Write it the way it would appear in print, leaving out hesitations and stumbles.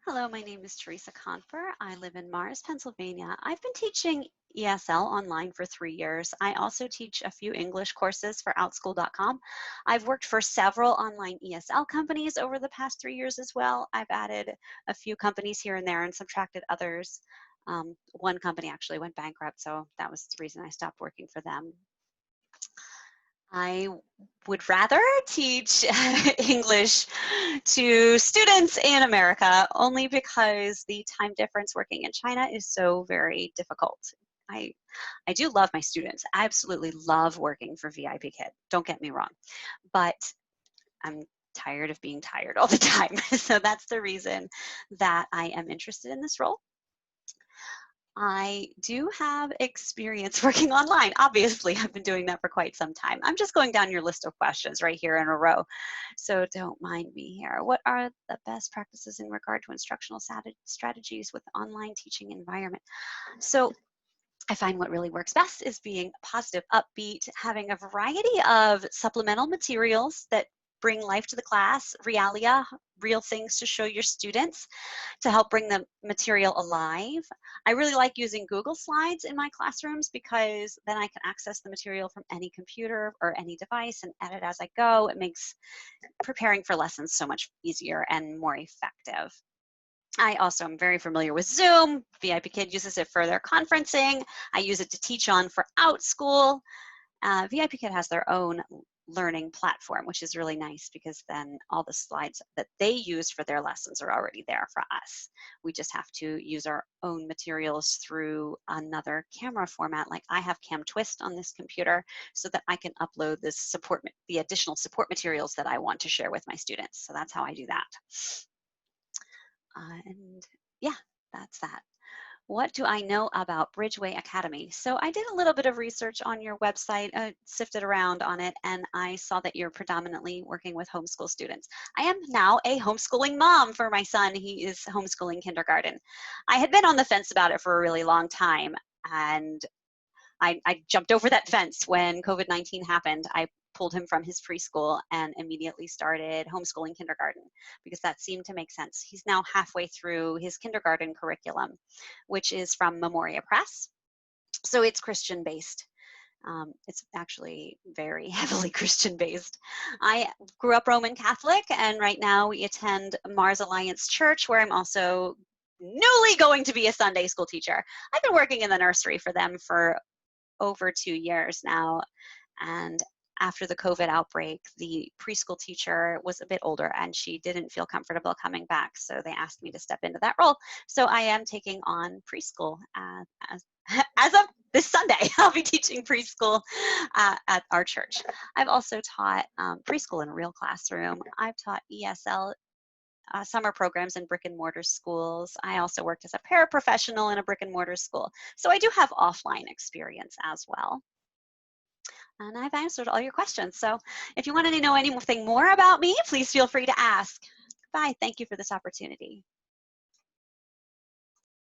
Hello, my name is Teresa Confer. I live in Mars, Pennsylvania. I've been teaching ESL online for 3 years. I also teach a few English courses for outschool.com. I've worked for several online ESL companies over the past 3 years as well. I've added a few companies here and there and subtracted others. One company actually went bankrupt, so that was the reason I stopped working for them. I would rather teach English to students in America only because the time difference working in China is so very difficult. I, I do love my students. I absolutely love working for VIP Kid. Don't get me wrong. But I'm tired of being tired all the time. So that's the reason that I am interested in this role. I do have experience working online. Obviously, I've been doing that for quite some time. I'm just going down your list of questions right here in a row, so don't mind me here. What are the best practices in regard to instructional strategies with online teaching environment? So I find what really works best is being positive, upbeat, having a variety of supplemental materials that bring life to the class, realia, real things to show your students to help bring the material alive. I really like using Google Slides in my classrooms because then I can access the material from any computer or any device and edit as I go. It makes preparing for lessons so much easier and more effective. I also am very familiar with Zoom. VIP Kid uses it for their conferencing. I use it to teach on for OutSchool. VIP Kid has their own learning platform, which is really nice because then all the slides that they use for their lessons are already there for us. We just have to use our own materials through another camera format. Like I have Cam Twist on this computer so that I can upload the additional support materials that I want to share with my students. So that's how I do that. And yeah, that's that. What do I know about Bridgeway Academy? So I did a little bit of research on your website, sifted around on it, and I saw that you're predominantly working with homeschool students. I am now a homeschooling mom for my son. He is homeschooling kindergarten. I had been on the fence about it for a really long time, and I jumped over that fence when COVID-19 happened. I pulled him from his preschool and immediately started homeschooling kindergarten because that seemed to make sense. He's now halfway through his kindergarten curriculum, which is from Memoria Press. So it's Christian based. It's actually very heavily Christian based. I grew up Roman Catholic, and right now we attend Mars Alliance Church, where I'm also newly going to be a Sunday school teacher. I've been working in the nursery for them for over 2 years now. And after the COVID outbreak, the preschool teacher was a bit older and she didn't feel comfortable coming back. So they asked me to step into that role. So I am taking on preschool as of this Sunday. I'll be teaching preschool at our church. I've also taught preschool in a real classroom. I've taught ESL summer programs in brick and mortar schools. I also worked as a paraprofessional in a brick and mortar school. So I do have offline experience as well. And I've answered all your questions. So if you want to know anything more about me, please feel free to ask. Bye. Thank you for this opportunity.